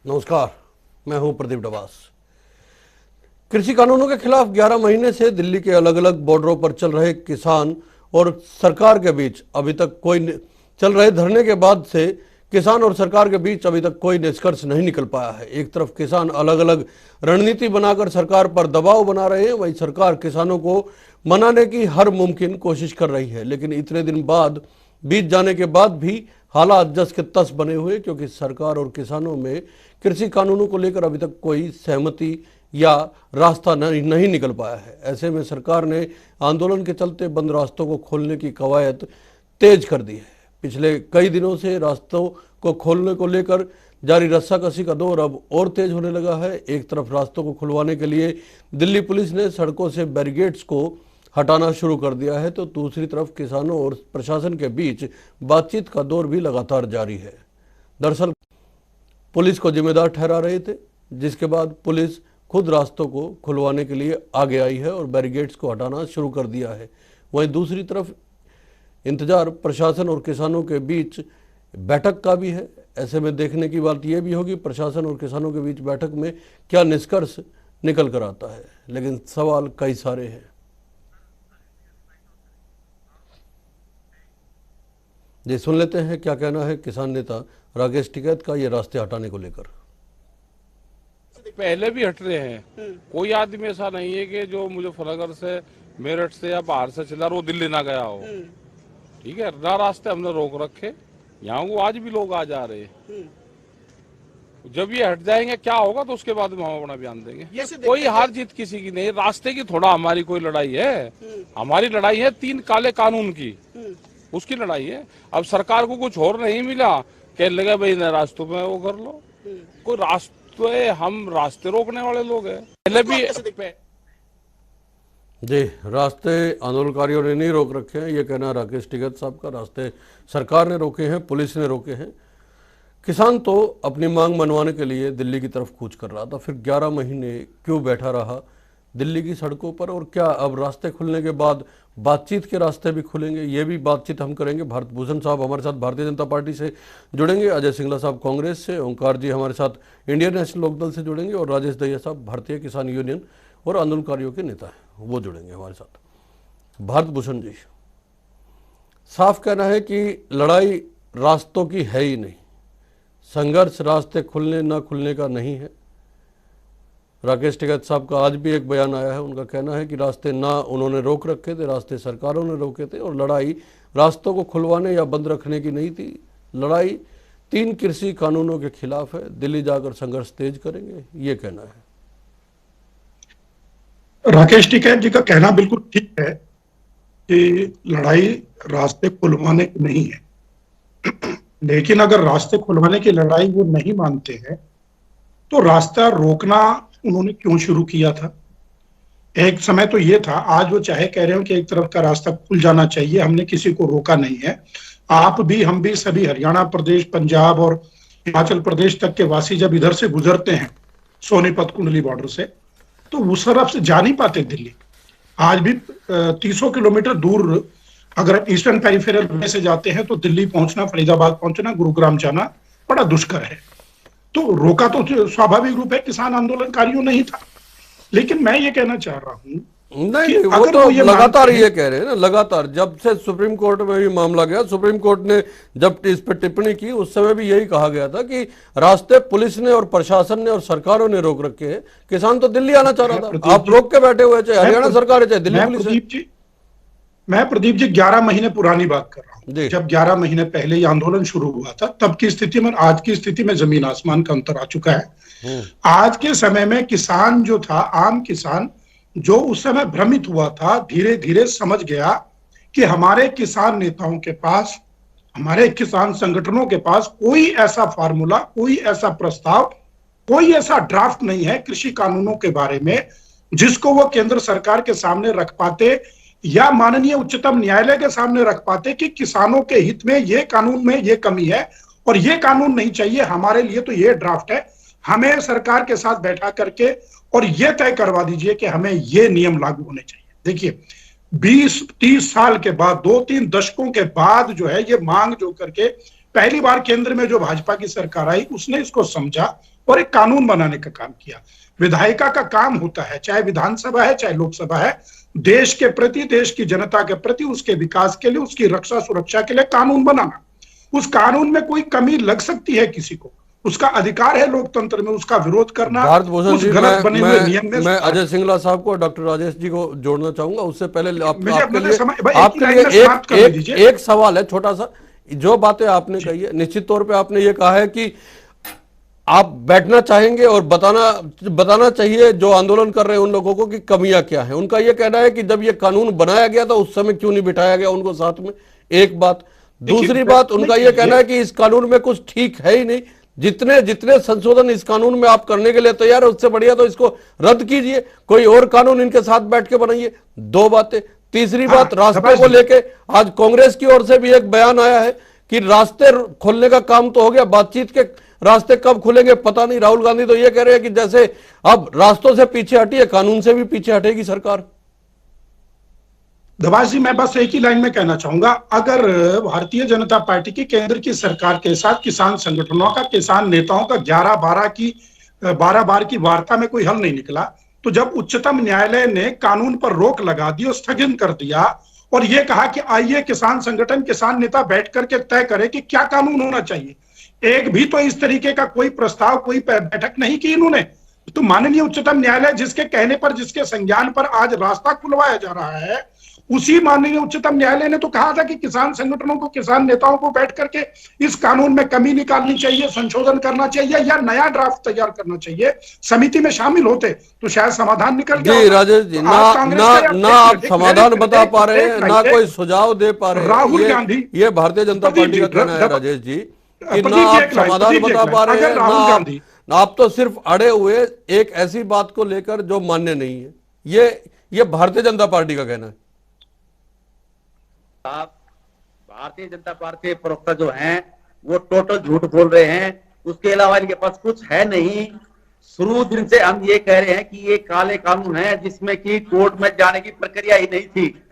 नमस्कार, मैं हूं प्रदीप डबास। कृषि कानूनों के खिलाफ 11 महीने से दिल्ली के अलग अलग बॉर्डरों पर चल रहे किसान और सरकार के बीच अभी तक चल रहे धरने के बाद से किसान और सरकार के बीच अभी तक कोई निष्कर्ष नहीं निकल पाया है। एक तरफ किसान अलग अलग रणनीति बनाकर सरकार पर दबाव बना रहे हैं, वहीं सरकार किसानों को मनाने की हर मुमकिन कोशिश कर रही है। लेकिन इतने दिन बाद बीत जाने के बाद भी हालात जस के तस बने हुए, क्योंकि सरकार और किसानों में कृषि कानूनों को लेकर अभी तक कोई सहमति या रास्ता नहीं निकल पाया है। ऐसे में सरकार ने आंदोलन के चलते बंद रास्तों को खोलने की कवायद तेज कर दी है। पिछले कई दिनों से रास्तों को खोलने को लेकर जारी रस्साकसी का दौर अब और तेज होने लगा है। एक तरफ रास्तों को खुलवाने के लिए दिल्ली पुलिस ने सड़कों से बैरिकेड्स को हटाना शुरू कर दिया है, तो दूसरी तरफ किसानों और प्रशासन के बीच बातचीत का दौर भी लगातार जारी है। दरअसल पुलिस को जिम्मेदार ठहरा रहे थे, जिसके बाद पुलिस खुद रास्तों को खुलवाने के लिए आगे आई है और बैरिकेड्स को हटाना शुरू कर दिया है। वहीं दूसरी तरफ इंतजार प्रशासन और किसानों के बीच बैठक का भी है। ऐसे में देखने की बात यह भी होगी प्रशासन और किसानों के बीच बैठक में क्या निष्कर्ष निकल कर आता है, लेकिन सवाल कई सारे हैं। जी, सुन लेते हैं क्या कहना है किसान नेता राकेश टिकैत का ये रास्ते हटाने को लेकर। पहले भी हट रहे हैं, कोई आदमी ऐसा नहीं है कि जो मुजफ्फरनगर से, मेरठ से या बाहर से चला वो दिल्ली ना गया हो। ठीक है ना, रास्ते हमने रोक रखे, यहाँ को आज भी लोग आ जा रहे हैं। जब ये हट जाएंगे क्या होगा तो उसके बाद में हम अपना बयान देंगे। कोई हार जीत किसी की नहीं, रास्ते की थोड़ा हमारी कोई लड़ाई है। हमारी लड़ाई है 3 काले कानून की, उसकी लड़ाई है। अब सरकार को कुछ और नहीं मिला, कहने लगा भाई रास्तों में वो कर लो। कोई रास्ते, हम रास्ते रोकने वाले लोग हैं पहले भी। जी, रास्ते आंदोलनकारियों ने नहीं रोक रखे हैं, ये कहना राकेश टिकैत साहब का। रास्ते सरकार ने रोके हैं, पुलिस ने रोके हैं। किसान तो अपनी मांग मनवाने के लिए दिल्ली की तरफ कूच कर रहा था, फिर 11 महीने क्यों बैठा रहा दिल्ली की सड़कों पर, और क्या अब रास्ते खुलने के बाद बातचीत के रास्ते भी खुलेंगे? ये भी बातचीत हम करेंगे। भारत भूषण साहब हमारे साथ भारतीय जनता पार्टी से जुड़ेंगे, अजय सिंगला साहब कांग्रेस से, ओंकार जी हमारे साथ इंडियन नेशनल लोकदल से जुड़ेंगे, और राजेश दहिया साहब भारतीय किसान यूनियन और आंदोलनकारियों के नेता हैं, वो जुड़ेंगे हमारे साथ। भारत भूषण जी, साफ कहना है कि लड़ाई रास्तों की है ही नहीं, संघर्ष रास्ते खुलने ना खुलने का नहीं है। राकेश टिकैत साहब का आज भी एक बयान आया है, उनका कहना है कि रास्ते ना उन्होंने रोक रखे थे, रास्ते सरकारों ने रोके थे, और लड़ाई रास्तों को खुलवाने या बंद रखने की नहीं थी। लड़ाई 3 कृषि कानूनों के खिलाफ है, दिल्ली जाकर संघर्ष तेज करेंगे, ये कहना है। राकेश टिकैत जी का कहना बिल्कुल ठीक है कि लड़ाई रास्ते खुलवाने की नहीं है, लेकिन अगर रास्ते खुलवाने की लड़ाई वो नहीं मानते हैं तो रास्ता रोकना उन्होंने क्यों शुरू किया था? एक समय तो ये था, आज वो चाहे कह रहे हो कि एक तरफ का रास्ता खुल जाना चाहिए, हमने किसी को रोका नहीं है। आप भी, हम भी, सभी हरियाणा प्रदेश, पंजाब और हिमाचल प्रदेश तक के वासी जब इधर से गुजरते हैं सोनीपत कुंडली बॉर्डर से, तो उस तरफ से जा नहीं पाते दिल्ली। आज भी 300 किलोमीटर दूर अगर ईस्टर्न पेरिफेरल में से जाते हैं तो दिल्ली पहुंचना, फरीदाबाद पहुंचना, गुरुग्राम जाना बड़ा दुष्कर है। तो रोका तो स्वाभाविक रूप है किसान आंदोलनकारियों नहीं था। लेकिन मैं ये कहना चाह रहा हूं, नहीं, वो तो लगातार ये कह रहे हैं ना, लगातार जब से सुप्रीम कोर्ट में भी मामला गया, सुप्रीम कोर्ट ने जब इस पर टिप्पणी की उस समय भी यही कहा गया था कि रास्ते पुलिस ने और प्रशासन ने और सरकारों ने रोक रखे हैं। किसान तो दिल्ली आना चाह रहा था, आप रोक के बैठे हुए, चाहे हरियाणा सरकार है चाहे दिल्ली पुलिस। मैं प्रदीप जी 11 महीने पुरानी बात कर रहा हूं। जब 11 महीने पहले ये आंदोलन शुरू हुआ था, तब की स्थिति में आज की स्थिति में जमीन आसमान का अंतर आ चुका है। आज के समय में किसान जो था, आम किसान जो उस समय भ्रमित हुआ था, धीरे धीरे समझ गया कि हमारे किसान नेताओं के पास, हमारे किसान संगठनों के पास कोई ऐसा फार्मूला, कोई ऐसा प्रस्ताव, कोई ऐसा ड्राफ्ट नहीं है कृषि कानूनों के बारे में जिसको वो केंद्र सरकार के सामने रख पाते या माननीय उच्चतम न्यायालय के सामने रख पाते कि किसानों के हित में ये कानून में ये कमी है और ये कानून नहीं चाहिए, हमारे लिए तो ये ड्राफ्ट है, हमें सरकार के साथ बैठा करके और ये तय करवा दीजिए कि हमें ये नियम लागू होने चाहिए। देखिए 20-30 साल के बाद, 2-3 दशकों के बाद जो है ये मांग जो करके पहली बार केंद्र में जो भाजपा की सरकार आई उसने इसको समझा और एक कानून बनाने का काम किया। विधायिका का काम होता है, चाहे विधानसभा है चाहे लोकसभा है, देश के प्रति, देश की जनता के प्रति, उसके विकास के लिए, उसकी रक्षा सुरक्षा के लिए कानून बनाना। उस कानून में कोई कमी लग सकती है किसी को, उसका अधिकार है लोकतंत्र में उसका विरोध करना। भारत भूषण जी, गलत बने हुए नियम में मैं अजय सिंगला साहब को, डॉक्टर राजेश जी को जोड़ना चाहूंगा। उससे पहले आपके लिए एक सवाल है छोटा सा। जो बातें आपने कही है, निश्चित तौर पे आपने ये कहा है कि आप बैठना चाहेंगे और बताना चाहिए जो आंदोलन कर रहे हैं उन लोगों को कि कमियां क्या है। उनका यह कहना है कि जब ये कानून बनाया गया था उस समय क्यों नहीं बिठाया गया उनको साथ में, एक बात। दूसरी बात, उनका यह कहना है कि इस कानून में कुछ ठीक है ही नहीं, जितने संशोधन इस कानून में आप करने के लिए तैयार है उससे बढ़िया तो इसको रद्द कीजिए, कोई और कानून इनके साथ बैठ के बनाइए। दो बातें। तीसरी बात, रास्ते को लेके आज कांग्रेस की ओर से भी एक बयान आया है कि रास्ते खोलने का काम तो हो गया, बातचीत के रास्ते कब खुलेंगे पता नहीं। राहुल गांधी तो ये कह रहे हैं कि जैसे अब रास्तों से पीछे हटी है, कानून से भी पीछे हटेगी सरकार। धवास जी, मैं बस एक ही लाइन में कहना चाहूंगा, अगर भारतीय जनता पार्टी की केंद्र की सरकार के साथ किसान संगठनों का, किसान नेताओं का 12 बार की वार्ता में कोई हल नहीं निकला, तो जब उच्चतम न्यायालय ने कानून पर रोक लगा दी और स्थगित कर दिया और यह कहा कि आइए किसान संगठन, किसान नेता बैठ करके तय करें कि क्या कानून होना चाहिए, एक भी तो इस तरीके का कोई प्रस्ताव, कोई बैठक नहीं की इन्होंने। तो माननीय उच्चतम न्यायालय जिसके कहने पर, जिसके संज्ञान पर आज रास्ता खुलवाया जा रहा है, उसी माननीय उच्चतम न्यायालय ने तो कहा था कि किसान संगठनों को, किसान नेताओं को बैठ करके इस कानून में कमी निकालनी चाहिए, संशोधन करना चाहिए या नया ड्राफ्ट तैयार करना चाहिए। समिति में शामिल होते तो शायद समाधान निकल गया। जी राजेश जी, ना आप समाधान बता पा रहे हैं, ना कोई सुझाव दे पा रहे हैं। राहुल गांधी, ये भारतीय जनता पार्टी का कहना है राजेश जी कि ना आप समाधान बता पा रहे हैं, ना आप तो सिर्फ अड़े हुए एक ऐसी बात को लेकर जो मान्य नहीं है। ये भारतीय जनता पार्टी का कहना है। भारतीय जनता पार्टी के प्रवक्ता जो हैं वो टोटल झूठ बोल रहे हैं, उसके अलावा इनके पास कुछ है नहीं। शुरू दिन से हम ये कह रहे हैं कि ये काले कानून है जिसमें कि कोर्ट में जाने की प्रक्रिया ही नहीं थी,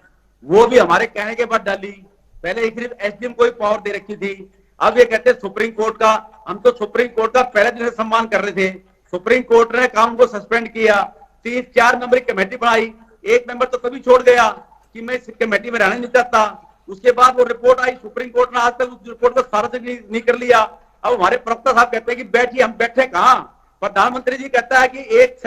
वो भी हमारे कहने के बाद डाली। पहले सिर्फ एसडीएम को ही पावर दे रखी थी, अब ये कहते हैं सुप्रीम कोर्ट का। हम तो सुप्रीम कोर्ट का पहले दिन से सम्मान कर रहे थे। सुप्रीम कोर्ट ने कानून को सस्पेंड किया, 4 मेंबर की कमेटी बनाई, एक मेंबर तो तभी छोड़ गया कि मैं इस कमेटी में रहना नहीं चाहता। उसके बाद वो रिपोर्ट आई, सुप्रीम कोर्ट ने आज तक उस रिपोर्ट को सारा नहीं कर लिया। अब हमारे प्रवक्ता साहब कहते हैं कि बैठिए, हम बैठे कहां? प्रधानमंत्री जी कहता है कि एक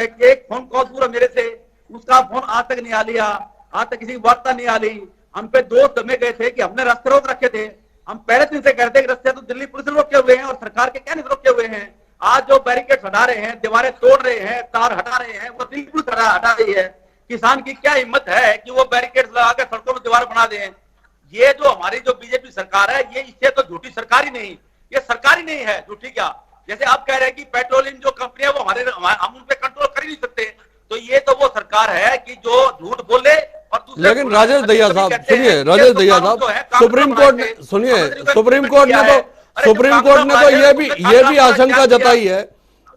फोन कॉल पूरा मेरे से, उसका फोन आज तक नहीं आ लिया, आज तक किसी की वार्ता नहीं आ ली। हम पे 2 दमे गए थे कि हमने रास्ते रोक रखे थे। हम पहले दिन से कहते हैं कि रास्ते तो दिल्ली पुलिस ने रोके हुए हैं और सरकार के क्या नहीं रोके हुए हैं। आज जो बैरिकेड हटा रहे हैं, दीवारें तोड़ रहे हैं, तार हटा रहे हैं, वो दिल्ली पुलिस हटा रही है। किसान की क्या हिम्मत है कि वो बैरिकेड लगा के सड़कों में दीवार बना दें। ये जो हमारी जो बीजेपी सरकार है, ये इससे तो झूठी सरकार ही नहीं, ये सरकार ही नहीं है झूठी। क्या जैसे आप कह रहे हैं कि पेट्रोलियम जो कंपनी है वो हम उन पे कंट्रोल कर ही नहीं सकते, तो ये तो वो सरकार है कि जो झूठ बोले। और लेकिन राजेश दहिया साहब सुनिए, राजेश दहिया साहब, सुप्रीम कोर्ट ने सुनिए, सुप्रीम कोर्ट ने तो ये भी आशंका जताई है,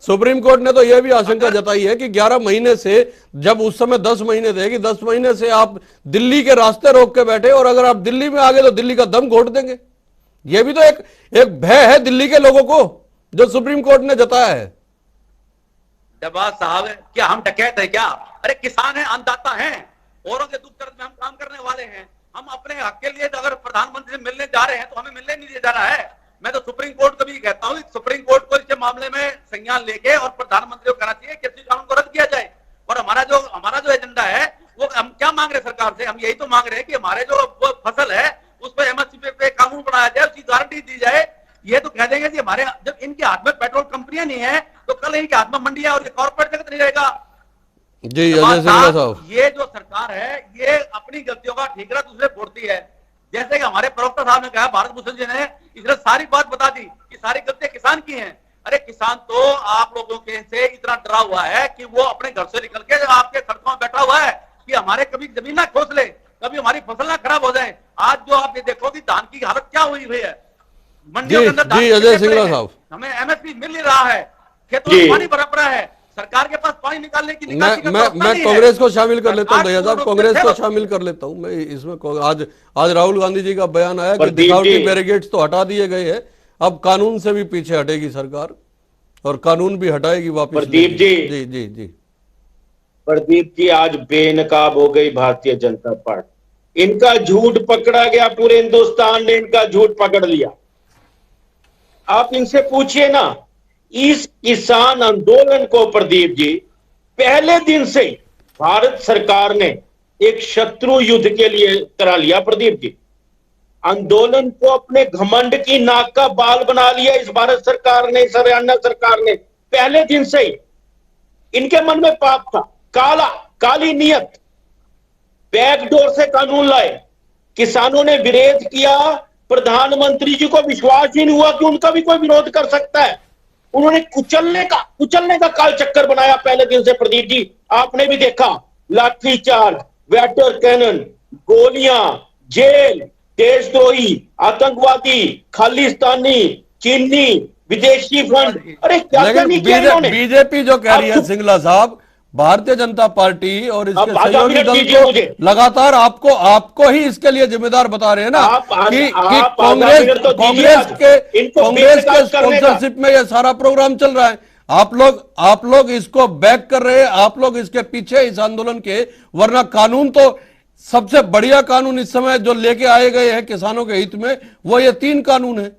सुप्रीम कोर्ट ने तो यह भी आशंका जताई है कि 11 महीने से, जब उस समय 10 महीने थे, कि 10 महीने से आप दिल्ली के रास्ते रोक के बैठे और अगर आप दिल्ली में आ गए तो दिल्ली का दम घोट देंगे। यह भी तो एक भय है दिल्ली के लोगों को जो सुप्रीम कोर्ट ने जताया है। जवाब साहब, क्या हम डकैत है क्या? अरे किसान है, अन्नदाता है, औरों के दुख दर्द में हम काम करने वाले हैं। हम अपने हक के लिए अगर प्रधानमंत्री से मिलने जा रहे हैं तो हमें मिलने नहीं दिया जा रहा है। मैं तो सुप्रीम कोर्ट को भी कहता हूं, सुप्रीम कोर्ट को इस मामले में संज्ञान लेके और प्रधानमंत्री को कहना चाहिए कि कृषि कानून को रद्द किया जाए। और हमारा जो एजेंडा है वो हम क्या मांग रहे हैं सरकार से? हम यही तो मांग रहे हैं कि हमारे जो फसल है उस पर एमएसपी पे कानून बनाया जाए, उसकी गारंटी दी जाए। ये तो कह देंगे कि हमारे, जब इनके हाथ में पेट्रोल कंपनियां नहीं है तो कल इनके हाथ में मंडियां और कॉर्पोरेट जगत नहीं रहेगा। जी अजय सिंगला साहब, ये जो सरकार है ये अपनी गलतियों का ठीकरा दूसरे फोड़ती है। जैसे कि हमारे प्रवक्ता साहब ने कहा, भारत भूषण जी ने इसने सारी बात बता दी कि सारी गलतियां किसान की हैं। अरे किसान तो आप लोगों के से इतना डरा हुआ है कि वो अपने घर से निकल के आपके सड़कों में बैठा हुआ है कि हमारे कभी जमीन ना खोस ले, कभी हमारी फसल ना खराब हो जाए। आज जो आप ये देखो कि धान की हालत क्या हुई है मंडियों के अंदर, जी अजय सिंगला साहब, हमें एमएसपी मिल नहीं रहा है, खेतों में पानी भरा है, सरकार के पास पानी निकालने की मैं कांग्रेस को शामिल कर लेता हूं दहिया साहब, कांग्रेस को शामिल कर लेता हूं मैं इसमें। आज राहुल गांधी जी का बयान आया कि दिखावटी बैरिकेड्स तो हटा दिए गए हैं, अब कानून से भी पीछे हटेगी सरकार और कानून भी हटाएगी वापस। प्रदीप लेगी। जी, जी जी जी प्रदीप जी, आज बेनकाब हो गई भारतीय जनता पार्टी। इनका झूठ पकड़ा गया, पूरे हिंदुस्तान ने इनका झूठ पकड़ लिया। आप इनसे पूछिए ना, इस किसान आंदोलन को प्रदीप जी पहले दिन से ही भारत सरकार ने एक शत्रु युद्ध के लिए करा लिया। प्रदीप जी, आंदोलन को अपने घमंड की नाक का बाल बना लिया इस भारत सरकार ने, इस हरियाणा सरकार ने। पहले दिन से ही इनके मन में पाप था, काली नियत, बैकडोर से कानून लाए। किसानों ने विरोध किया, प्रधानमंत्री जी को विश्वास ही नहीं हुआ कि उनका भी कोई विरोध कर सकता है। उन्होंने कुचलने का काल चक्कर बनाया पहले दिन से। प्रदीप जी, आपने भी देखा, लाठीचार्ज, वाटर कैनन, गोलियां, जेल, देशद्रोही, आतंकवादी, खालिस्तानी, चीनी, विदेशी फंड, अरे क्या क्या नहीं किया इन्होंने। बीजेपी जो कह रही है सिंगला साहब, भारतीय जनता पार्टी और इसके सहयोगी दल को लगातार आपको ही इसके लिए जिम्मेदार बता रहे हैं ना कि कांग्रेस के स्पॉन्सरशिप में ये सारा प्रोग्राम चल रहा है। आप लोग इसको बैक कर रहे हैं, आप लोग इसके पीछे इस आंदोलन के, वरना कानून तो सबसे बढ़िया कानून इस समय जो लेके आए गए हैं किसानों के हित में, वो ये 3 कानून है।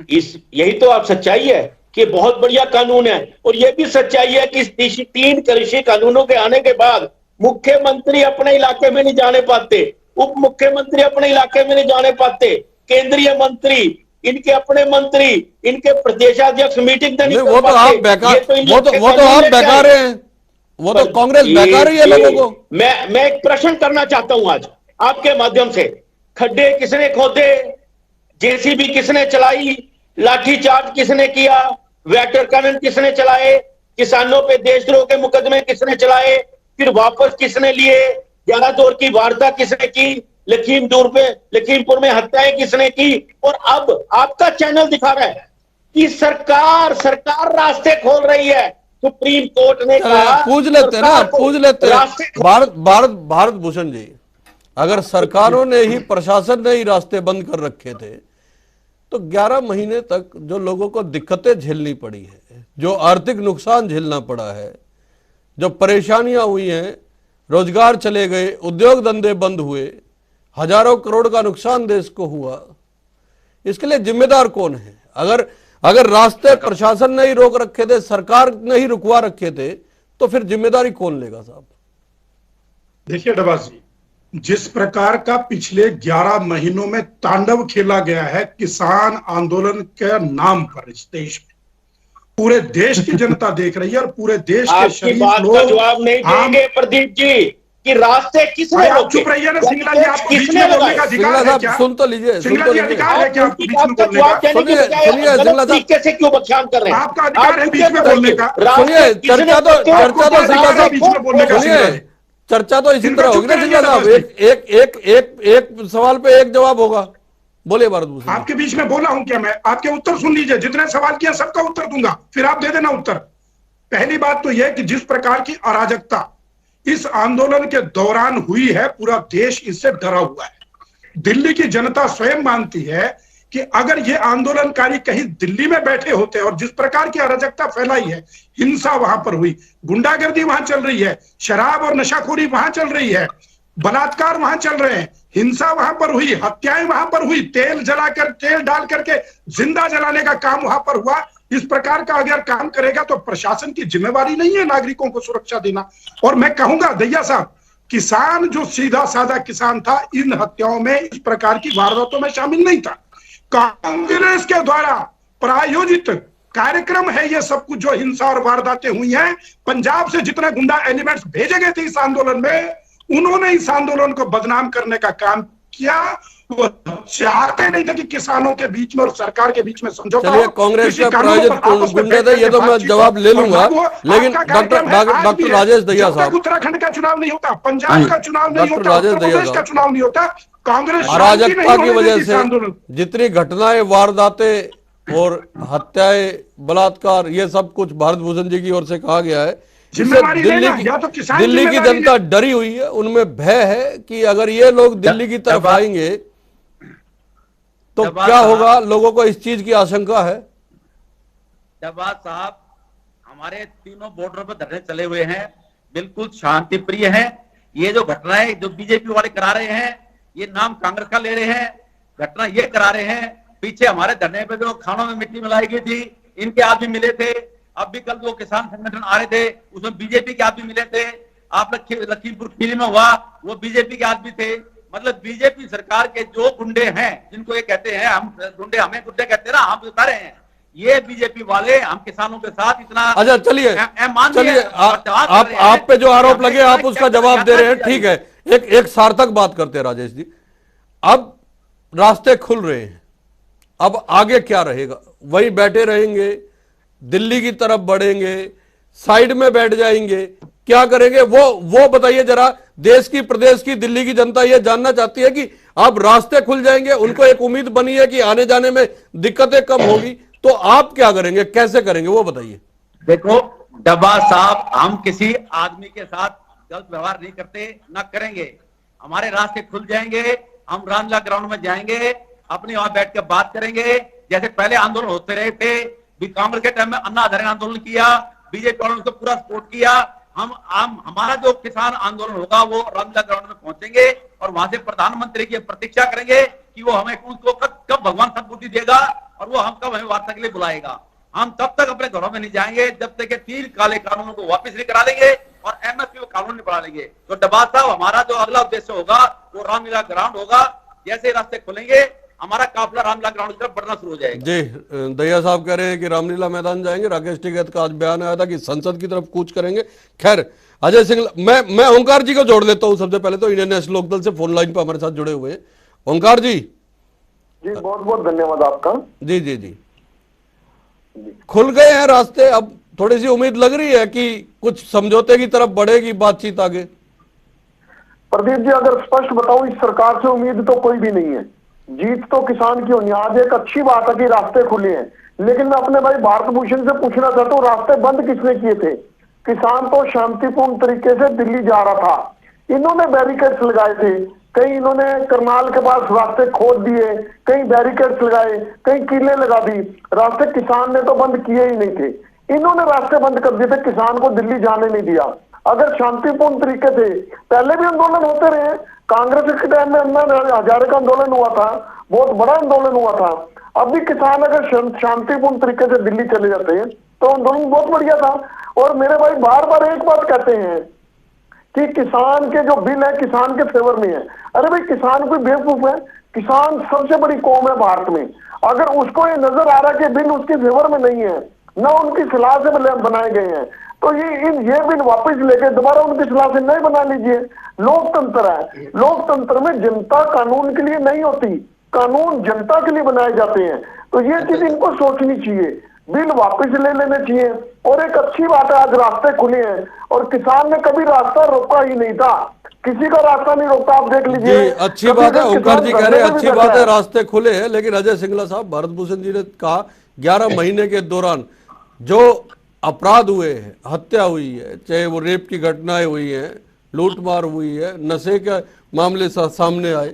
यही तो आप सच्चाई है कि बहुत बढ़िया कानून है। और यह भी सच्चाई है कि इस 3 कृषि कानूनों के आने के बाद मुख्यमंत्री अपने इलाके में नहीं जाने पाते, उप मुख्यमंत्री अपने इलाके में नहीं जाने पाते, केंद्रीय मंत्री, इनके अपने मंत्री, इनके प्रदेशाध्यक्ष मीटिंग नहीं कर पाते। वो तो आप बेकार हैं, वो तो कांग्रेस बेकार रही है लोगों को। मैं एक प्रश्न करना चाहता हूं आज आपके माध्यम से। खड्डे किसने खोदे, जेसीबी किसने चलाई, लाठीचार्ज किसने किया, वाटर कैनन किसने चलाए, किसानों पे देशद्रोह के मुकदमे किसने चलाए, फिर वापस किसने लिए, 11 दौर की वारदात किसने की, लखीमपुर में हत्याएं किसने की। और अब आपका चैनल दिखा रहा है कि सरकार रास्ते खोल रही है। सुप्रीम कोर्ट ने कहा, पूछ लेते भारत भूषण जी, अगर सरकारों ने ही, प्रशासन ने ही रास्ते बंद कर रखे थे तो 11 महीने तक जो लोगों को दिक्कतें झेलनी पड़ी है, जो आर्थिक नुकसान झेलना पड़ा है, जो परेशानियां हुई हैं, रोजगार चले गए, उद्योग धंधे बंद हुए, हजारों करोड़ का नुकसान देश को हुआ, इसके लिए जिम्मेदार कौन है? अगर रास्ते प्रशासन ने ही रोक रखे थे, सरकार ने ही रुकवा रखे थे, तो फिर जिम्मेदारी कौन लेगा साहब? देखिए डबास जी, जिस प्रकार का पिछले 11 महीनों में तांडव खेला गया है किसान आंदोलन के नाम पर इस देश में, पूरे देश की जनता देख रही है और पूरे देश के शरीफ लोग जवाब नहीं देंगे प्रदीप जी कि रास्ते किसने रोके। चुप रहिए ना सिंगला जी, आपको बीच में बोलने का अधिकार है क्या? सुन तो लीजिए, सिंगला जी अधिकार है क्या आपको बीच में बोलने का? सुनिए तरीके से क्यों बख्यान कर रहे हैं? आपका अधिकार है बीच में बोलने का। सुनिए, चर्चा तो चर्चा तो इसी तरह होगी ना सिंगला साहब, एक सवाल पे एक जवाब होगा। बोलिए भारत भूषण। आपके बीच में बोला हूं क्या मैं? आपके उत्तर सुन लीजिए, जितने सवाल किया सबका उत्तर दूंगा, फिर आप दे देना उत्तर। पहली बात तो यह कि जिस प्रकार की अराजकता इस आंदोलन के दौरान हुई है, पूरा देश इससे डरा हुआ है। दिल्ली की जनता स्वयं मानती है कि अगर ये आंदोलनकारी कहीं दिल्ली में बैठे होते और जिस प्रकार की अराजकता फैलाई है, हिंसा वहां पर हुई, गुंडागर्दी वहां चल रही है, शराब और नशाखोरी वहां चल रही है, बलात्कार वहां चल रहे हैं, हिंसा वहां पर हुई, हत्याएं वहां पर हुई, तेल डाल करके जिंदा जलाने का काम वहां पर हुआ। इस प्रकार का अगर काम करेगा तो प्रशासन की जिम्मेवारी नहीं है नागरिकों को सुरक्षा देना। और मैं कहूंगा दैया साहब, किसान जो सीधा साधा किसान था, इन हत्याओं में, इस प्रकार की वारदातों में शामिल नहीं था। कांग्रेस के द्वारा प्रायोजित कार्यक्रम है ये सब कुछ जो हिंसा और वारदातें हुई हैं। पंजाब से जितने गुंडा एलिमेंट्स भेजे गए थे इस आंदोलन में, उन्होंने इस आंदोलन को बदनाम करने का काम किया। वो चाहते नहीं थे कि किसानों के बीच में और सरकार के बीच में समझौता। चलिए, कांग्रेस के प्रायोजित गुंडे थे, ये तो मैं जवाब ले लूंगा, लेकिन डॉक्टर राजेश दहिया साहब, उत्तराखंड का चुनाव नहीं होता, पंजाब का चुनाव नहीं होता, उत्तर प्रदेश का चुनाव नहीं होता, कांग्रेस अराजकता की वजह से जितनी घटनाएं, वारदातें और हत्याएं, बलात्कार, ये सब कुछ भारत भूषण जी की ओर से कहा गया है। दिल्ली की जनता डरी हुई है, उनमें भय है कि अगर ये लोग दिल्ली की तरफ आएंगे तो डब्बा क्या साहब- होगा? लोगों को इस चीज की आशंका है। डब्बा साहब, हमारे तीनों बॉर्डर पर धरने चले हुए हैं, बिल्कुल शांति प्रिय है। ये जो घटनाएं जो बीजेपी वाले करा रहे हैं, ये नाम कांग्रेस का ले रहे हैं, घटना ये करा रहे हैं। पीछे हमारे धरने पे जो खानों में मिट्टी मिलाई गई थी, इनके आदमी मिले थे। अब भी कल जो किसान संगठन आ रहे थे, उसमें बीजेपी के आदमी मिले थे। आप लखीमपुर खीरी में हुआ, वो बीजेपी के आदमी थे। मतलब बीजेपी सरकार के जो गुंडे हैं, जिनको ये कहते हैं हम गुंडे, हमें गुंडे कहते हैं ना, हम बता रहे हैं, ये बीजेपी वाले हम किसानों के साथ इतना अच्छा चलिए, आप पे जो आरोप लगे आप उसका जवाब दे रहे हैं, ठीक है। एक सार्थक बात करते हैं राजेश जी। अब रास्ते खुल रहे हैं, अब आगे क्या रहेगा? वही बैठे रहेंगे, दिल्ली की तरफ बढ़ेंगे, साइड में बैठ जाएंगे, क्या करेंगे? वो बताइए जरा। देश की, प्रदेश की, दिल्ली की जनता ये जानना चाहती है कि अब रास्ते खुल जाएंगे, उनको एक उम्मीद बनी है कि आने जाने में दिक्कतें कम होगी, तो आप क्या करेंगे, कैसे करेंगे, वो बताइए। देखो डब्बा साहब, हम किसी आदमी के साथ गलत व्यवहार नहीं करते, ना करेंगे। हमारे रास्ते खुल जाएंगे, हम रामलीला ग्राउंड में जाएंगे, अपने वहां बैठ के बात करेंगे। जैसे पहले आंदोलन होते रहे थे, कांग्रेस के टाइम में अन्ना हजारे आंदोलन किया, बीजेपी वालों ने उसको पूरा सपोर्ट किया। हम हमारा जो किसान आंदोलन होगा वो रामलीला ग्राउंड में पहुंचेंगे और वहां से प्रधानमंत्री की प्रतीक्षा करेंगे कि वो हमें उसको कब भगवान सद्बुद्धि देगा और वो हम कब हमें वार्ता के लिए बुलाएगा। हम तब तक अपने घरों में नहीं जाएंगे जब तक कि 3 काले कानूनों को वापस नहीं करा लेंगे और एमएसपी कानून नहीं बढ़ा लेंगे। तो डब्बा साहब, हमारा जो अगला उद्देश्य होगा वो रामलीला ग्राउंड होगा। जैसे रास्ते खुलेंगे, हमारा काफिला रामलीला ग्राउंड की तरफ बढ़ना शुरू हो जाएगा। जी, दहिया साहब कह रहे हैं कि रामलीला मैदान जाएंगे। राकेश टिकैत का आज बयान आया था कि संसद की तरफ कूच करेंगे। खैर, अजय सिंह, मैं ओंकार जी को जोड़ लेता हूं। सबसे पहले तो इंडियन नेशनल लोकदल से फोन लाइन पर हमारे साथ जुड़े हुए हैं ओंकार जी। जी बहुत बहुत धन्यवाद आपका। जी जी जी, खुल गए हैं रास्ते, अब थोड़ी सी उम्मीद लग रही है कि कुछ समझौते की तरफ बढ़ेगी बातचीत आगे। प्रदीप जी, अगर स्पष्ट बताऊं, इस सरकार से उम्मीद तो कोई भी नहीं है। जीत तो किसान की होनी। आज एक अच्छी बात है कि रास्ते खुले हैं, लेकिन मैं अपने भाई भारत भूषण से पूछना चाहता हूँ, रास्ते बंद किसने किए थे? किसान तो शांतिपूर्ण तरीके से दिल्ली जा रहा था, इन्होंने बैरिकेड्स लगाए थे। कहीं इन्होंने करनाल के पास रास्ते खोद दिए, कहीं बैरिकेड्स लगाए, कहीं कीले लगा दी। रास्ते किसान ने तो बंद किए ही नहीं थे, इन्होंने रास्ते बंद कर दिए थे, किसान को दिल्ली जाने नहीं दिया। अगर शांतिपूर्ण तरीके से पहले भी आंदोलन होते रहे, कांग्रेस के टाइम में अन्ना हजारे का आंदोलन हुआ था, बहुत बड़ा आंदोलन हुआ था। अब भी किसान अगर शांतिपूर्ण तरीके से दिल्ली चले जाते हैं तो आंदोलन बहुत बढ़िया था। और मेरे भाई बार बार एक बात कहते हैं कि किसान के जो बिल है किसान के फेवर में है। अरे भाई, किसान कोई बेवकूफ है? किसान सबसे बड़ी कौम है भारत में। अगर उसको ये नजर आ रहा है कि बिल उसके फेवर में नहीं है, ना उनकी सलाह से बनाए गए हैं, तो ये बिल वापस लेके दोबारा उनकी सलाह से नहीं बना लीजिए। लोकतंत्र है, लोकतंत्र में जनता कानून के लिए नहीं होती, कानून जनता के लिए बनाए जाते हैं। तो ये चीज इनको सोचनी चाहिए, बिल वापस ले लेने चाहिए। और एक अच्छी बात है, आज रास्ते खुले हैं और किसान ने कभी रास्ता रोका ही नहीं था, किसी का रास्ता नहीं रोका। आप देख लीजिए, अच्छी बात है। ओंकार जी कह रहे हैं अच्छी बात है, रास्ते खुले हैं, लेकिन अजय सिंगला साहब, भारत भूषण जी ने कहा 11 महीने के दौरान जो अपराध हुए हैं, हत्या हुई है, चाहे वो रेप की घटनाएं हुई हैं, लूटमार हुई है, नशे के मामले सामने आए,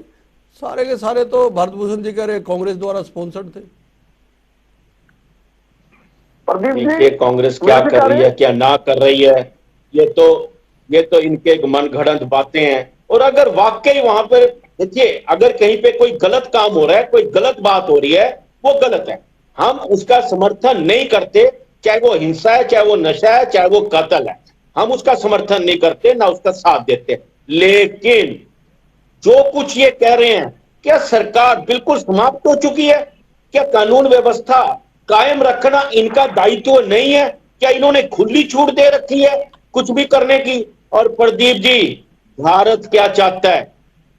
सारे के सारे तो भारत भूषण जी कह रहे हैं कांग्रेस द्वारा स्पॉन्सर्ड थे। देखिए कांग्रेस क्या कर रही है, क्या ना कर रही है, ये तो इनके मनगढ़ंत बातें हैं। और अगर वाकई वहां पर देखिए, अगर कहीं पे कोई गलत काम हो रहा है, कोई गलत बात हो रही है, वो गलत है, हम उसका समर्थन नहीं करते। चाहे वो हिंसा है, चाहे वो नशा है, चाहे वो कत्ल है, हम उसका समर्थन नहीं करते, ना उसका साथ देते। लेकिन जो कुछ ये कह रहे हैं, क्या सरकार बिल्कुल समाप्त हो चुकी है? क्या कानून व्यवस्था कायम रखना इनका दायित्व नहीं है? क्या इन्होंने खुली छूट दे रखी है कुछ भी करने की? और प्रदीप जी, भारत क्या चाहता है?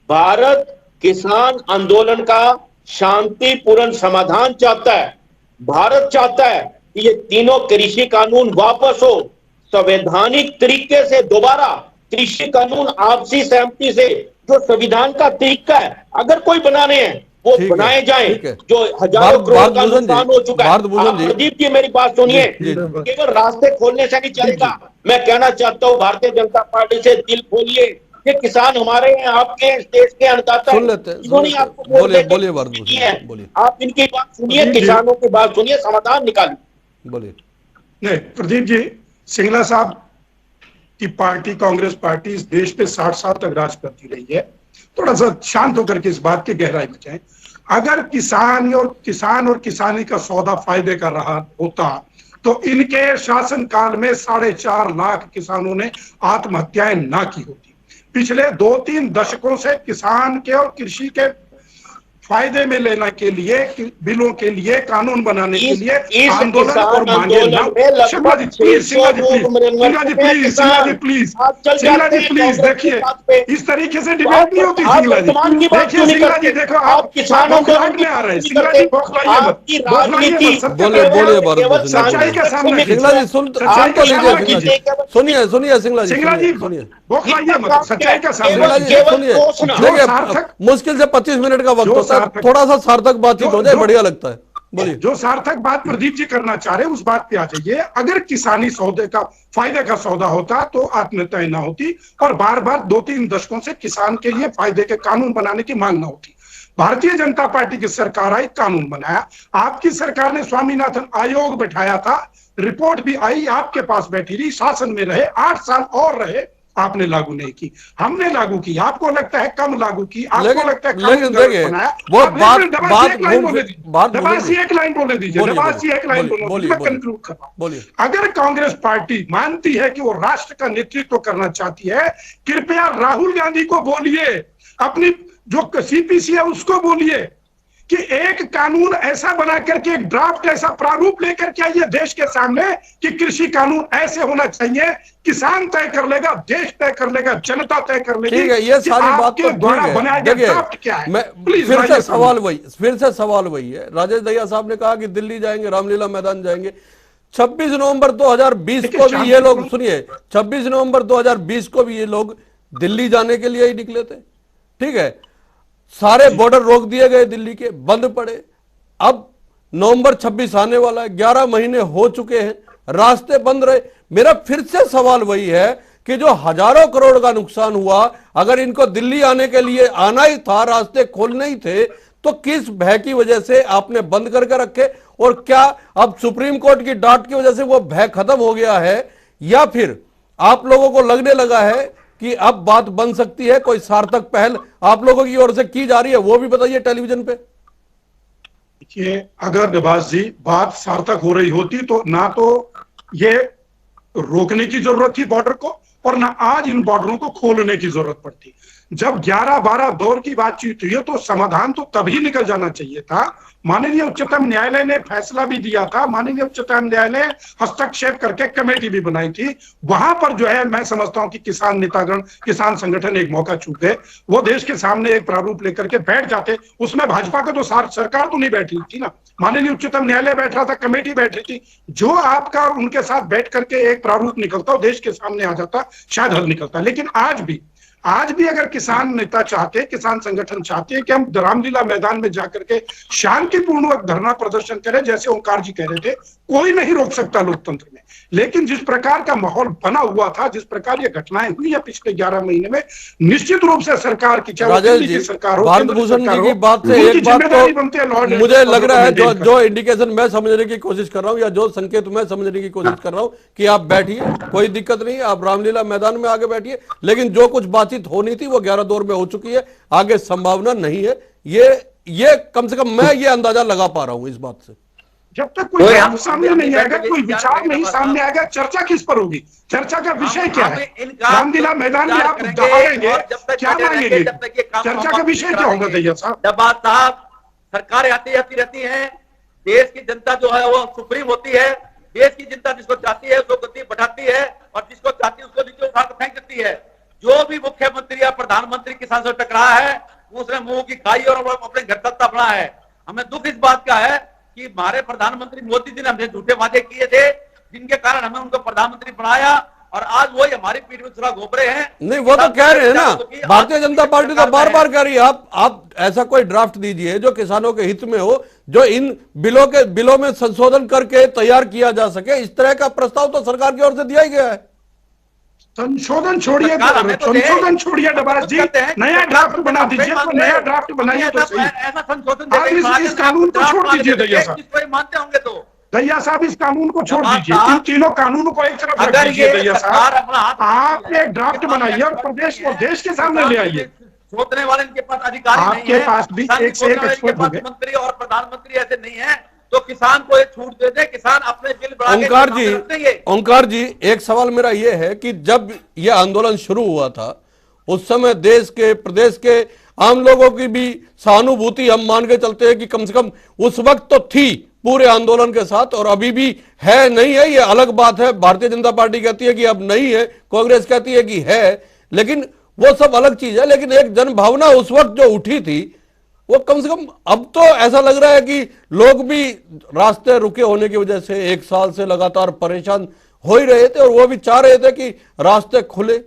भारत किसान आंदोलन का शांतिपूर्ण समाधान चाहता है। भारत चाहता है कि ये तीनों कृषि कानून वापस हो, संवैधानिक तरीके से दोबारा कृषि कानून आपसी सहमति से, जो संविधान का तरीका है, अगर कोई बनाने हैं वो बनाए जाएं। जो हजारों करोड़ का नुकसान हो चुका है। प्रदीप जी मेरी बात सुनिए, केवल रास्ते खोलने से नहीं चलेगा। मैं कहना चाहता हूं भारतीय जनता पार्टी से, दिल खोलिए, ये किसान हमारे हैं, आपके हैं, इस देश के अन्नदाता सुन हैं। लेते हैं, इन्होंने सुन लेते हैं। आपको वोट बोलिए, देके बोलिए भारत भूषण, किए हैं। बोलिए। आप इनकी बात सुनिए, प्रदीप जी। किसानों की बात सुनिए, समाधान निकालिए। बोलिए। नहीं, प्रदीप जी, सिंगला साहब की पार्टी कांग्रेस पार्टी इस देश पे 60 साल तक राज करती रही है। थोड़ा सा शांत होकर के इस बात की गहराई में जाएं। अगर किसान और किसानी का सौदा फायदे का रहा होता तो इनके शासनकाल में 4.5 लाख किसानों ने आत्महत्याएं ना की होती। पिछले 2-3 दशकों से किसान के और कृषि के फायदे में लेने के लिए, बिलों के लिए, कानून बनाने के लिए इस आंदोलन किसान और मांगे आंदोलन न। में सिंगला जी लगभग प्लीज, 600 लोग मरे हुए हैं सिंगला जी प्लीज, आप चल सिंगला जाते जी हैं प्लीज, कांग्रेस के देखिए साथ पे। इस तरीके से आप डिबेट नहीं होती। आप सिंगला जी वर्तमान की बात देखिए, क्यों नहीं सिंगला जी करते? देखो, आप किसान बौखलाहट आंदोलन की में आ रहे हैं। बात नहीं सिंगला जी करते। बौखलाइए मत, आपकी बौखलाइए राजनीति मत, सत्य बोलिए, पे बोलिए रहो। भारत भूषण, सच्चाई का सामना सिंगला जी कीजिए। सुन तो लीजिए। सिंगला जी सुनिए, सुनिए सिंगला जी, सिंगला जी सुनिए। बौखलाइए मत, सच्चाई का सामना सिंगला जी कीजिए। सुनिए, जो देखिए सार्थक, मुश्किल से 25 मिनट का वक्त जो होता है, सार्थक- थोड़ा सा सार्थक बातचीत हो जाए, जो- बढ़िया लगता है। बोलिए। जो सार्थक बात प्रदीप जी करना चाह रहे हैं उस बात पे आ जाइए। अगर किसानी सौदे का फायदे का सौदा होता तो आत्महत्याएं ना होती और बार बार 2-3 दशकों से किसान के लिए फायदे के कानून बनाने की मांग ना होती। भारतीय जनता पार्टी की सरकार आई, कानून बनाया। आपकी सरकार ने स्वामीनाथन आयोग बैठाया था, रिपोर्ट भी आई, आपके पास बैठी रही, शासन में रहे, 8 साल और रहे, आपने लागू नहीं की। हमने लागू की, आपको लगता है कम लागू की, आपको लगता है लेकिन देखिए, वो बात एक लाइन बोले दीजिए, दबासी एक लाइन बोले दीजिए, दबासी एक लाइन बोले, मैं कंक्लूड कर रहा हूं। बोलिए। अगर कांग्रेस पार्टी मानती है कि वो राष्ट्र का नेतृत्व करना चाहती है, कृपया राहुल गांधी को बोलिए, अपनी जो सीपीसी है उसको बोलिए कि एक कानून ऐसा बना करके, एक ड्राफ्ट ऐसा प्रारूप लेकर के आइए देश के सामने कि कृषि कानून ऐसे होना चाहिए, किसान तय कर लेगा, देश तय कर लेगा, जनता तय कर लेगी। ठीक है, ये सारी बात तो द्वारा बनाया गया ड्राफ्ट क्या है? मैं प्लीज फिर से सवाल वही है। राजेश दहिया साहब ने कहा कि दिल्ली जाएंगे, रामलीला मैदान जाएंगे। 26 नवंबर 2020 को भी ये लोग, सुनिए, 26 नवंबर 2020 को भी ये लोग दिल्ली जाने के लिए ही निकले थे। ठीक है, सारे बॉर्डर रोक दिए गए, दिल्ली के बंद पड़े। अब नवंबर 26 आने वाला है, 11 महीने हो चुके हैं, रास्ते बंद रहे। मेरा फिर से सवाल वही है कि जो हजारों करोड़ का नुकसान हुआ, अगर इनको दिल्ली आने के लिए आना ही था, रास्ते खोलने ही थे, तो किस भय की वजह से आपने बंद करके रखे? और क्या अब सुप्रीम कोर्ट की डांट की वजह से वो भय खत्म हो गया है, या फिर आप लोगों को लगने लगा है कि अब बात बन सकती है? कोई सार्थक पहल आप लोगों की ओर से की जा रही है, वो भी बताइए टेलीविजन पे। देखिए, अगर नवाज जी बात सार्थक हो रही होती तो ना तो ये रोकने की जरूरत थी बॉर्डर को, और ना आज इन बॉर्डरों को खोलने की जरूरत पड़ती। जब 11-12 दौर की बातचीत हुई है तो समाधान तो तभी निकल जाना चाहिए था। माननीय उच्चतम न्यायालय ने फैसला भी दिया था, माननीय उच्चतम न्यायालय हस्तक्षेप करके कमेटी भी बनाई थी। वहां पर जो है, मैं समझता हूं कि किसान नेतागण, किसान संगठन एक मौका चूक गए। वो देश के सामने एक प्रारूप लेकर के बैठ जाते, उसमें भाजपा का तो सरकार तो नहीं बैठी थी ना, माननीय उच्चतम न्यायालय बैठ रहा था, कमेटी बैठ रही थी। जो आपका उनके साथ बैठ करके एक प्रारूप निकलता, देश के सामने आ जाता, शायद हल निकलता। लेकिन आज भी अगर किसान नेता चाहते, किसान संगठन चाहते हैं कि हम रामलीला मैदान में जाकर के शांतिपूर्ण धरना प्रदर्शन करें, जैसे ओंकार जी कह रहे थे, कोई नहीं रोक सकता लोकतंत्र में। लेकिन जिस प्रकार का माहौल बना हुआ था, जिस प्रकार ये घटनाएं हुई है पिछले 11 महीने में, निश्चित रूप से सरकार की, चाहे दिल्ली की सरकार हो, भारत भूषण जी की बात से एक बात तो मुझे लग रहा है, जो इंडिकेशन मैं समझने की कोशिश कर रहा हूं, या जो संकेत मैं समझने की कोशिश कर रहा हूं, कि आप बैठिए, कोई दिक्कत नहीं, आप रामलीला मैदान में आगे बैठिए, लेकिन जो कुछ बातचीत होनी थी वो 11 दौर में हो चुकी है, आगे संभावना नहीं है। ये कम से कम मैं ये अंदाजा लगा पा रहा हूं इस बात से। जब तक कोई बात सामने नहीं आएगा, कोई विचार नहीं सामने आएगा, चर्चा किस पर होगी? चर्चा का विषय क्या है? रामलीला मैदान में आप दहाड़ेंगे, क्या मांगेंगे? चर्चा का विषय क्या होगा दहिया साहब? बात साहब, सरकारें आती रहती हैं, देश की जनता जो है वो सुप्रीम होती है। देश की जनता जिसको चाहती है उसको गद्दी बढ़ाती है, और जिसको चाहती है उसको नीचे उठा कर फेंक देती है। जो भी मुख्यमंत्री या प्रधानमंत्री किसान से टकरा है, उसने मुंह की खाई और अपने घर तक तपना है। हमें दुख इस बात का है कि हमारे प्रधानमंत्री मोदी जी ने हमसे झूठे वादे किए थे, जिनके कारण हमने उनको प्रधानमंत्री बनाया, और आज वही हमारी पीठ में थोड़ा घोपरे हैं। नहीं, वो तो कह रहे हैं ना, भारतीय जनता पार्टी तो बार बार कह रही है, आप ऐसा कोई ड्राफ्ट दीजिए जो किसानों के हित में हो, जो इन बिलों में संशोधन करके तैयार किया जा सके। इस तरह का प्रस्ताव तो सरकार की ओर से दिया ही गया है। संशोधन छोड़िए, सरकार हमें तो दे। संशोधन छोड़िए डबास जी, कहते हैं कि नया सरकार ड्राफ्ट बना हम दीजिए, सही तो मानते नया हैं। ड्राफ्ट बनाइए तो सही। ऐसा संशोधन आप इस कानून को छोड़ दीजिए दैया साहब, जिसको ये मानते होंगे तो दैया साहब इस कानून को छोड़ डबास दीजिए, इन साहब, तीनों कानूनों को एक तरफ रख अगर दीजिए ये दैया सरकार साहब। अपना हाथ आप एक ड्राफ्ट बनाइए और प्रदेश को, देश के सामने ले आइए। सोचने वाले इनके पास अधिकारी नहीं आपके है, पास भी किसान एक से एक सोचने वाले इनके एक्सपर्ट हो पास गए। मंत्री और प्रधानमंत्री ऐसे नहीं है, तो किसान को एक छूट दे दे, किसान अपने बिल बढ़ा के ओंकार सामने जी, रख देंगे। ओंकार जी, एक सवाल मेरा यह है कि जब यह आंदोलन शुरू हुआ था उस समय देश के, प्रदेश के आम लोगों की भी सहानुभूति हम मान के चलते हैं कि कम से कम उस वक्त तो थी पूरे आंदोलन के साथ, और अभी भी है नहीं है ये अलग बात है। भारतीय जनता पार्टी कहती है कि अब नहीं है, कांग्रेस कहती है कि है, लेकिन वो सब अलग चीज है। लेकिन एक जन भावना उस वक्त जो उठी थी वो कम से कम, अब तो ऐसा लग रहा है कि लोग भी रास्ते रुके होने की वजह से 1 साल से लगातार परेशान हो ही रहे थे और वो भी चाह रहे थे कि रास्ते खुले।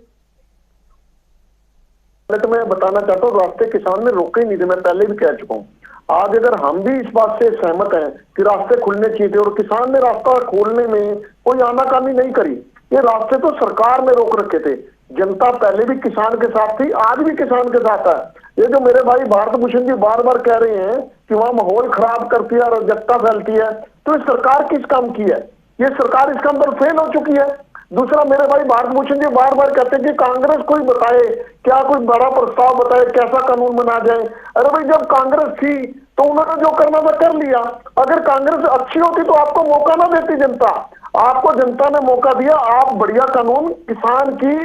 तो मैं बताना चाहता हूँ, रास्ते किसान ने रोके ही नहीं थे, मैं पहले भी कह चुका हूँ। आज अगर हम भी इस बात से सहमत हैं कि रास्ते खुलने चाहिए थे और किसान ने रास्ता खोलने में कोई आनाकानी नहीं करी, ये रास्ते तो सरकार ने रोक रखे थे। जनता पहले भी किसान के साथ थी, आज भी किसान के साथ है। ये जो मेरे भाई भारत भूषण जी बार बार कह रहे हैं कि वहां माहौल खराब करती है, अराजकता फैलती है, तो ये सरकार किस काम की है? ये सरकार इसका अंदर फेल हो चुकी है। दूसरा, मेरे भाई भारत भूषण जी बार बार कहते हैं कि कांग्रेस कोई बताए, क्या कोई बड़ा प्रस्ताव बताए, कैसा कानून बना जाए। अरे भाई, जब कांग्रेस थी तो उन्होंने जो करना था कर लिया। अगर कांग्रेस अच्छी होती तो आपको मौका ना देती जनता, आपको जनता ने मौका दिया। आप बढ़िया कानून किसान की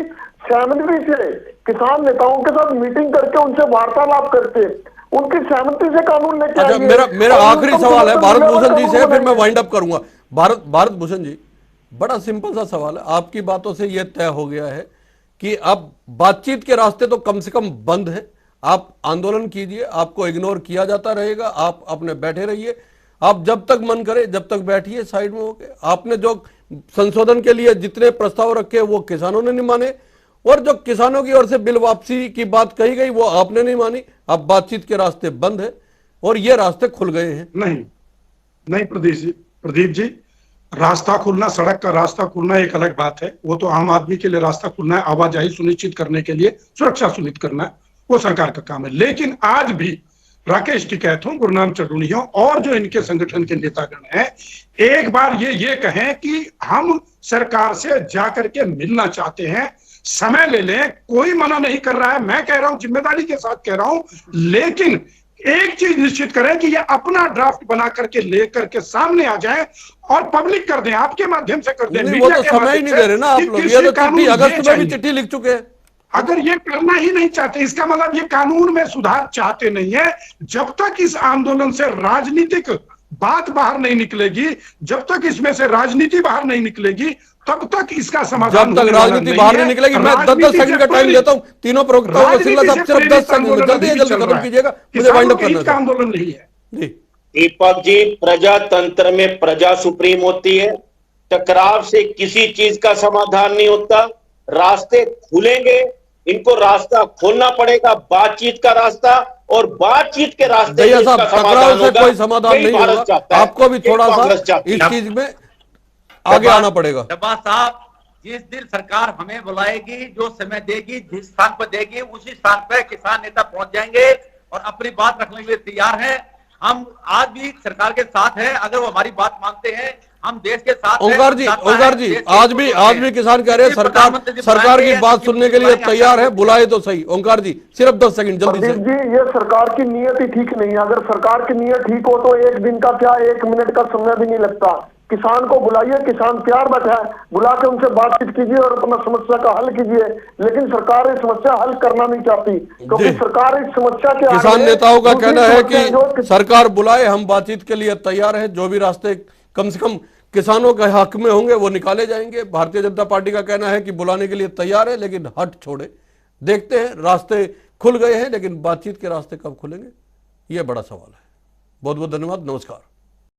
सहमति से, किसान नेताओं के साथ मीटिंग करके उनसे वार्तालाप करके उनकी सहमति से कानून लेके अच्छा, आइए। मेरा और आखिरी उनको सवाल है भारत मिला भूषण जी से, कानून फिर मैं बनाइए। वाइंड अप करूंगा। भारत भूषण जी, बड़ा सिंपल सा सवाल है, आपकी बातों से यह तय हो गया है कि अब बातचीत के रास्ते तो कम से कम बंद है। आप आंदोलन कीजिए, आपको इग्नोर किया जाता रहेगा, आप अपने बैठे रहिए, आप जब तक मन करे जब तक बैठिए साइड में होके। आपने जो संशोधन के लिए जितने प्रस्ताव रखे वो किसानों ने नहीं माने, और जो किसानों की ओर से बिल वापसी की बात कही गई वो आपने नहीं मानी। अब बातचीत के रास्ते बंद है और ये रास्ते खुल गए हैं। नहीं प्रदीप जी, रास्ता खुलना, सड़क का रास्ता खुलना एक अलग बात है। वो तो आम आदमी के लिए रास्ता खुलना है, आवाजाही सुनिश्चित करने के लिए, सुरक्षा सुनिश्चित करना है, वो सरकार का काम है। लेकिन आज भी राकेश टिकैतों, गुरनाम चढ़ूनियों और जो इनके संगठन के नेतागण हैं, एक बार ये कहें कि हम सरकार से जाकर के मिलना चाहते हैं, समय ले लें, कोई मना नहीं कर रहा है। मैं कह रहा हूं, जिम्मेदारी के साथ कह रहा हूं, लेकिन एक चीज निश्चित करें कि ये अपना ड्राफ्ट बना करके लेकर के सामने आ जाए और पब्लिक कर दें, आपके माध्यम से कर दें। नहीं, वो तो समय ही नहीं दे रहे ना आप लोग। ये तो चिट्ठी, अगस्त में भी चिट्ठी लिख चुके हैं। अगर ये करना ही नहीं चाहते, इसका मतलब ये कानून में सुधार चाहते नहीं है। जब तक इस आंदोलन से राजनीतिक बात बाहर नहीं निकलेगी, जब तक इसमें से राजनीति बाहर नहीं निकलेगी, तब तक इसका समाधान जब तक राजनीति बाहर नहीं निकलेगी। मैं 10-10 सेकंड का टाइम लेता हूं तीनों प्रवक्ताओं को। सिंगला साहब सिर्फ 10 सेकंड में जल्दी खत्म कीजिएगा, मुझे वाइंड अप करना है। आंदोलन नहीं है जी दीपक जी, प्रजातंत्र में प्रजा सुप्रीम होती है, टकराव से किसी चीज का समाधान नहीं होता। रास्ते खुलेंगे, इनको रास्ता खोलना पड़ेगा, बातचीत का रास्ता, और बातचीत के रास्ते भैया साहब, टकराव से कोई समाधान नहीं होगा, आपको भी थोड़ा सा इस चीज में आगे आना पड़ेगा। डब्बा साहब, जिस दिन सरकार हमें बुलाएगी, जो समय देगी, जिस स्थान पर देगी, उसी स्थान पर किसान नेता पहुंच जाएंगे और अपनी बात रखने के लिए तैयार हैं। हम आज भी सरकार के साथ हैं, अगर वो हमारी बात मानते हैं, हम देश के साथ हैं। ओंकार जी, आज भी किसान कह रहे हैं सरकार की बात सुनने के लिए तैयार है, बुलाए तो सही। ओंकार जी, सिर्फ 10 सेकंड जल्दी से। जी, ये सरकार की नीयत ही ठीक नहीं है। अगर सरकार की नीयत ठीक हो तो एक दिन का क्या, 1 मिनट का समय भी नहीं लगता। किसान को बुलाइए, किसान प्यार बैठा है, बुला के उनसे बातचीत कीजिए और अपना समस्या का हल कीजिए। लेकिन सरकार ये समस्या हल करना नहीं चाहती, क्योंकि सरकार इस समस्या के किसान नेताओं का कहना है कि सरकार बुलाए, हम बातचीत के लिए तैयार हैं, जो भी रास्ते कम से कम किसानों के हक में होंगे वो निकाले जाएंगे। भारतीय जनता पार्टी का कहना है कि बुलाने के लिए तैयार है, लेकिन हट छोड़े। देखते हैं, रास्ते खुल गए हैं, लेकिन बातचीत के रास्ते कब खुलेंगे, ये बड़ा सवाल है। बहुत बहुत धन्यवाद, नमस्कार।